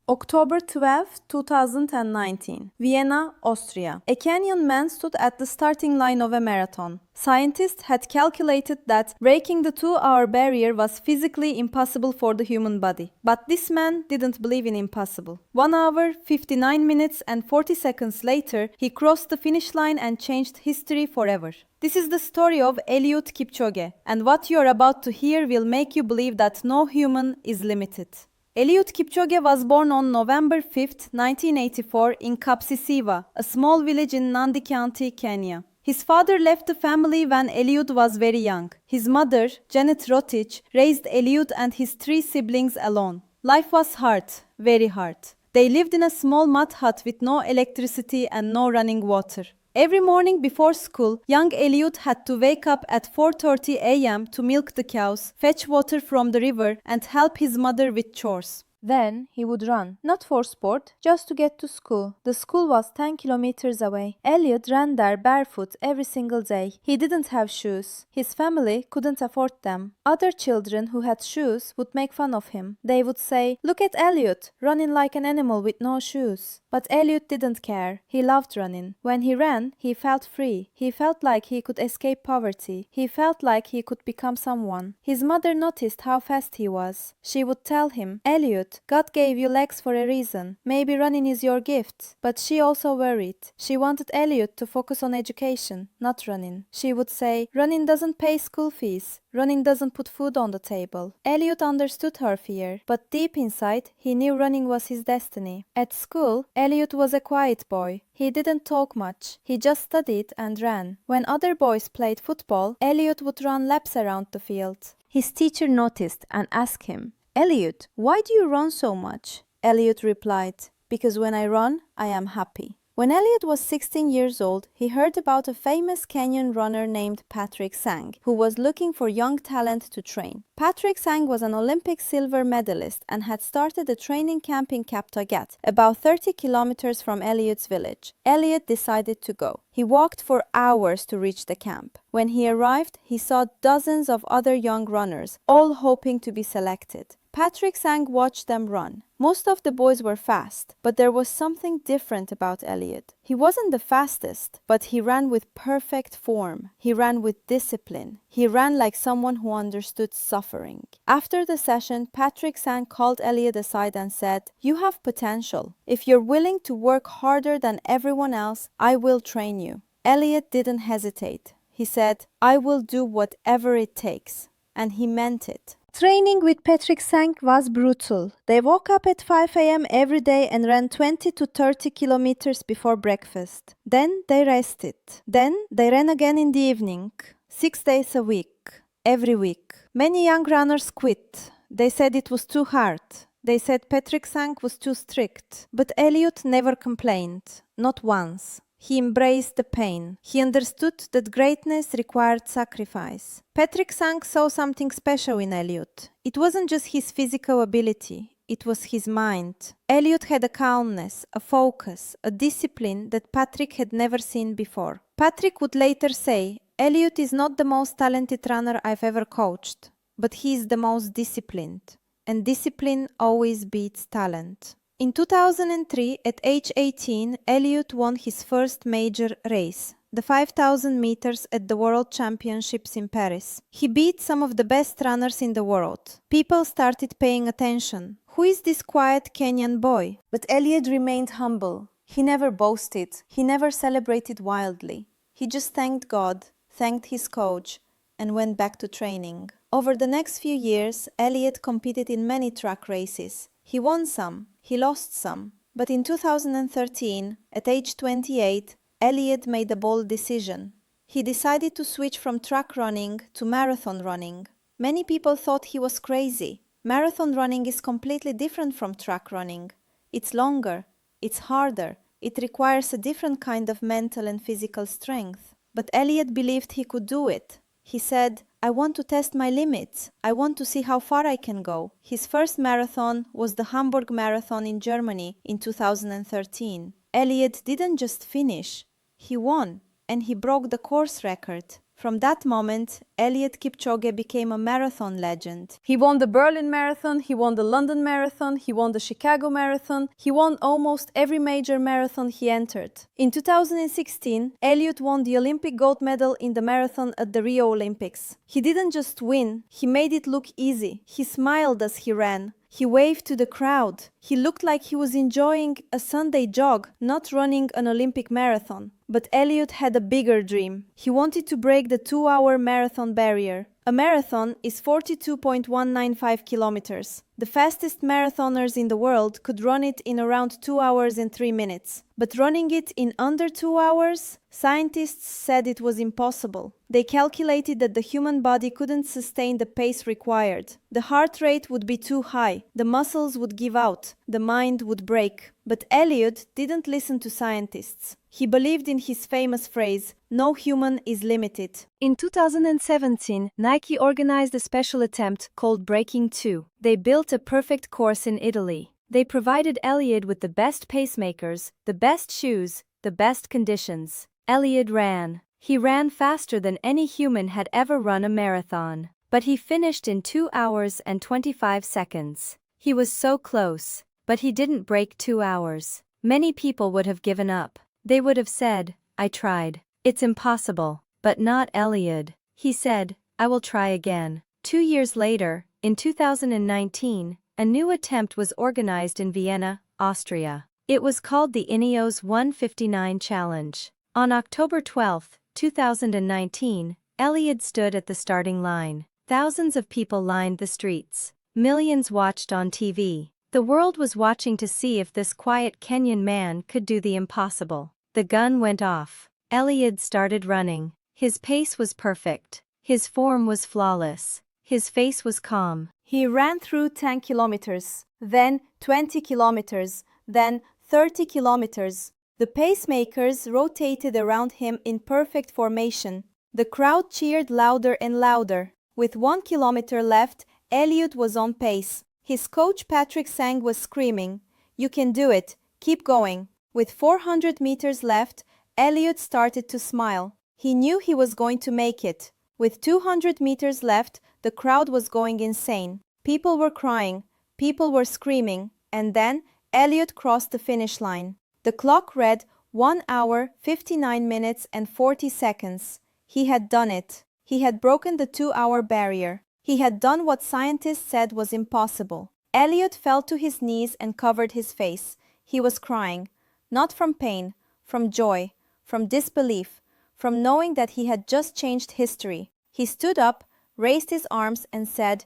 October 12, 2019, Vienna, Austria. A Kenyan man stood at the starting line of a marathon. Scientists had calculated that breaking the 2-hour barrier was physically impossible for the human body. But this man didn't believe in impossible. 1 hour, 59 minutes and 40 seconds later, he crossed the finish line and changed history forever. This is the story of Eliud Kipchoge, and what you're about to hear will make you believe that no human is limited. Eliud Kipchoge was born on November 5, 1984 in Kapsisiwa, a small village in Nandi County, Kenya. His father left the family when Eliud was very young. His mother, Janet Rotich, raised Eliud and his 3 siblings alone. Life was hard, very hard. They lived in a small mud hut with no electricity and no running water. Every morning before school, young Eliud had to wake up at 4:30 a.m. to milk the cows, fetch water from the river, and help his mother with chores. Then he would run, not for sport, just to get to school. The school was 10 kilometers away. Eliud ran there barefoot every single day. He didn't have shoes. His family couldn't afford them. Other children who had shoes would make fun of him. They would say, "Look at Eliud, running like an animal with no shoes." But Eliud didn't care. He loved running. When he ran, he felt free. He felt like he could escape poverty. He felt like he could become someone. His mother noticed how fast he was. She would tell him, "Eliud, God gave you legs for a reason. Maybe running is your gift." But she also worried. She wanted Eliud to focus on education, not running. She would say, "Running doesn't pay school fees. Running doesn't put food on the table." Eliud understood her fear, but deep inside, he knew running was his destiny. At school, Eliud was a quiet boy. He didn't talk much. He just studied and ran. When other boys played football, Eliud would run laps around the field. His teacher noticed and asked him, "Eliud, why do you run so much?" Eliud replied, "Because when I run, I am happy." When Eliud was 16 years old, he heard about a famous Kenyan runner named Patrick Sang, who was looking for young talent to train. Patrick Sang was an Olympic silver medalist and had started a training camp in Kaptagat, about 30 kilometers from Eliud's village. Eliud decided to go. He walked for hours to reach the camp. When he arrived, he saw dozens of other young runners, all hoping to be selected. Patrick Sang watched them run. Most of the boys were fast, but there was something different about Eliud. He wasn't the fastest, but he ran with perfect form. He ran with discipline. He ran like someone who understood suffering. After the session, Patrick Sang called Eliud aside and said, "You have potential. If you're willing to work harder than everyone else, I will train you." Eliud didn't hesitate. He said, "I will do whatever it takes." And he meant it. Training with Patrick Sang was brutal. They woke up at 5 a.m. every day and ran 20 to 30 kilometers before breakfast. Then they rested. Then they ran again in the evening, 6 days a week, every week. Many young runners quit. They said it was too hard. They said Patrick Sang was too strict. But Eliud never complained, not once. He embraced the pain. He understood that greatness required sacrifice. Patrick Sang saw something special in Eliud. It wasn't just his physical ability, it was his mind. Eliud had a calmness, a focus, a discipline that Patrick had never seen before. Patrick would later say, "Eliud is not the most talented runner I've ever coached, but he is the most disciplined. And discipline always beats talent." In 2003, at age 18, Eliud won his first major race, the 5,000 meters at the World Championships in Paris. He beat some of the best runners in the world. People started paying attention. Who is this quiet Kenyan boy? But Eliud remained humble. He never boasted. He never celebrated wildly. He just thanked God, thanked his coach, and went back to training. Over the next few years, Eliud competed in many track races. He won some, he lost some. But in 2013, at age 28, Eliud made a bold decision. He decided to switch from track running to marathon running. Many people thought he was crazy. Marathon running is completely different from track running. It's longer, it's harder, it requires a different kind of mental and physical strength. But Eliud believed he could do it. He said, "I want to test my limits. I want to see how far I can go." His first marathon was the Hamburg Marathon in Germany in 2013. Eliud didn't just finish, he won, and he broke the course record. From that moment, Eliud Kipchoge became a marathon legend. He won the Berlin Marathon, he won the London Marathon, he won the Chicago Marathon, he won almost every major marathon he entered. In 2016, Eliud won the Olympic gold medal in the marathon at the Rio Olympics. He didn't just win, he made it look easy. He smiled as he ran. He waved to the crowd. He looked like he was enjoying a Sunday jog, not running an Olympic marathon. But Eliud had a bigger dream. He wanted to break the 2-hour marathon barrier. A marathon is 42.195 kilometers. The fastest marathoners in the world could run it in around 2 hours and 3 minutes. But running it in under 2 hours? Scientists said it was impossible. They calculated that the human body couldn't sustain the pace required. The heart rate would be too high, the muscles would give out, the mind would break. But Eliud didn't listen to scientists. He believed in his famous phrase, "No human is limited." In 2017, Nike organized a special attempt called Breaking 2. They built a perfect course in Italy. They provided Eliud with the best pacemakers, the best shoes, the best conditions. Eliud ran. He ran faster than any human had ever run a marathon. But he finished in 2 hours and 25 seconds. He was so close. But he didn't break 2 hours. Many people would have given up. They would have said, "I tried. It's impossible." But not Eliud. He said, "I will try again." 2 years later, in 2019, a new attempt was organized in Vienna, Austria. It was called the Ineos 159 Challenge. On October 12, 2019, Eliud stood at the starting line. Thousands of people lined the streets. Millions watched on TV. The world was watching to see if this quiet Kenyan man could do the impossible. The gun went off. Eliud started running. His pace was perfect. His form was flawless. His face was calm. He ran through 10 kilometers, then 20 kilometers, then 30 kilometers. The pacemakers rotated around him in perfect formation. The crowd cheered louder and louder. With 1 kilometer left, Eliud was on pace. His coach Patrick Sang was screaming, "You can do it, keep going." With 400 meters left, Eliud started to smile. He knew he was going to make it. With 200 meters left, the crowd was going insane. People were crying, people were screaming, and then Eliud crossed the finish line. The clock read 1 hour, 59 minutes and 40 seconds. He had done it. He had broken the 2-hour barrier. He had done what scientists said was impossible. Eliud fell to his knees and covered his face. He was crying, not from pain, from joy, from disbelief, from knowing that he had just changed history. He stood up, raised his arms and said,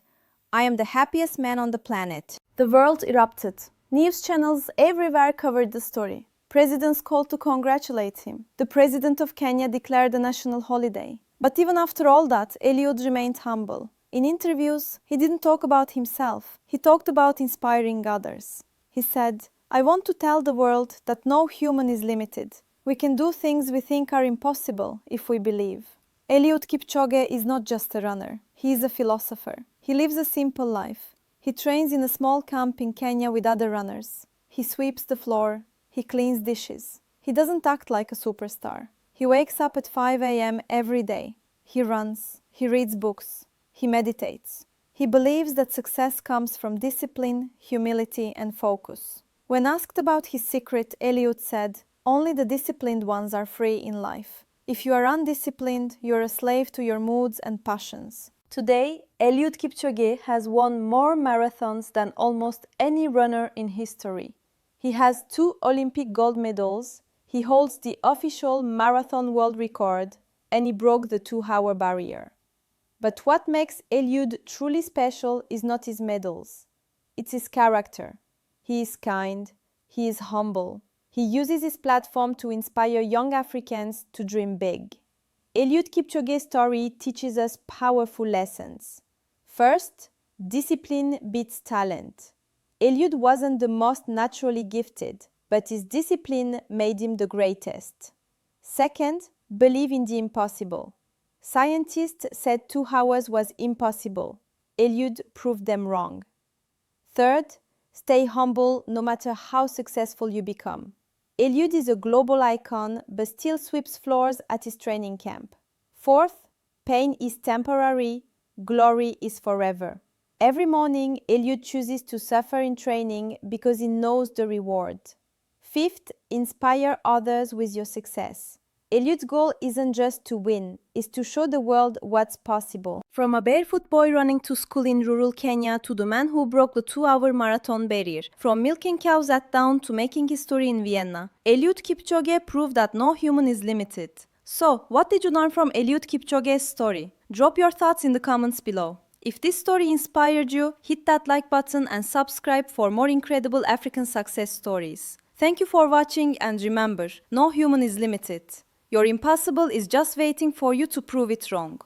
"I am the happiest man on the planet." The world erupted. News channels everywhere covered the story. Presidents called to congratulate him. The president of Kenya declared a national holiday. But even after all that, Eliud remained humble. In interviews, he didn't talk about himself. He talked about inspiring others. He said, "I want to tell the world that no human is limited. We can do things we think are impossible if we believe." Eliud Kipchoge is not just a runner. He is a philosopher. He lives a simple life. He trains in a small camp in Kenya with other runners. He sweeps the floor. He cleans dishes. He doesn't act like a superstar. He wakes up at 5 a.m. every day. He runs. He reads books. He meditates. He believes that success comes from discipline, humility, and focus. When asked about his secret, Eliud said, "Only the disciplined ones are free in life. If you are undisciplined, you are a slave to your moods and passions." Today, Eliud Kipchoge has won more marathons than almost any runner in history. He has 2 Olympic gold medals, he holds the official marathon world record, and he broke the 2-hour barrier. But what makes Eliud truly special is not his medals. It's his character. He is kind. He is humble. He uses his platform to inspire young Africans to dream big. Eliud Kipchoge's story teaches us powerful lessons. First, discipline beats talent. Eliud wasn't the most naturally gifted, but his discipline made him the greatest. Second, believe in the impossible. Scientists said 2 hours was impossible. Eliud proved them wrong. Third, stay humble no matter how successful you become. Eliud is a global icon but still sweeps floors at his training camp. Fourth, Pain is temporary, glory is forever. Every morning, Eliud chooses to suffer in training because he knows the reward. Fifth, inspire others with your success. Eliud's goal isn't just to win, it's to show the world what's possible. From a barefoot boy running to school in rural Kenya to the man who broke the 2-hour marathon barrier, from milking cows at dawn to making history in Vienna, Eliud Kipchoge proved that no human is limited. So, what did you learn from Eliud Kipchoge's story? Drop your thoughts in the comments below. If this story inspired you, hit that like button and subscribe for more incredible African success stories. Thank you for watching, and remember, no human is limited. Your impossible is just waiting for you to prove it wrong.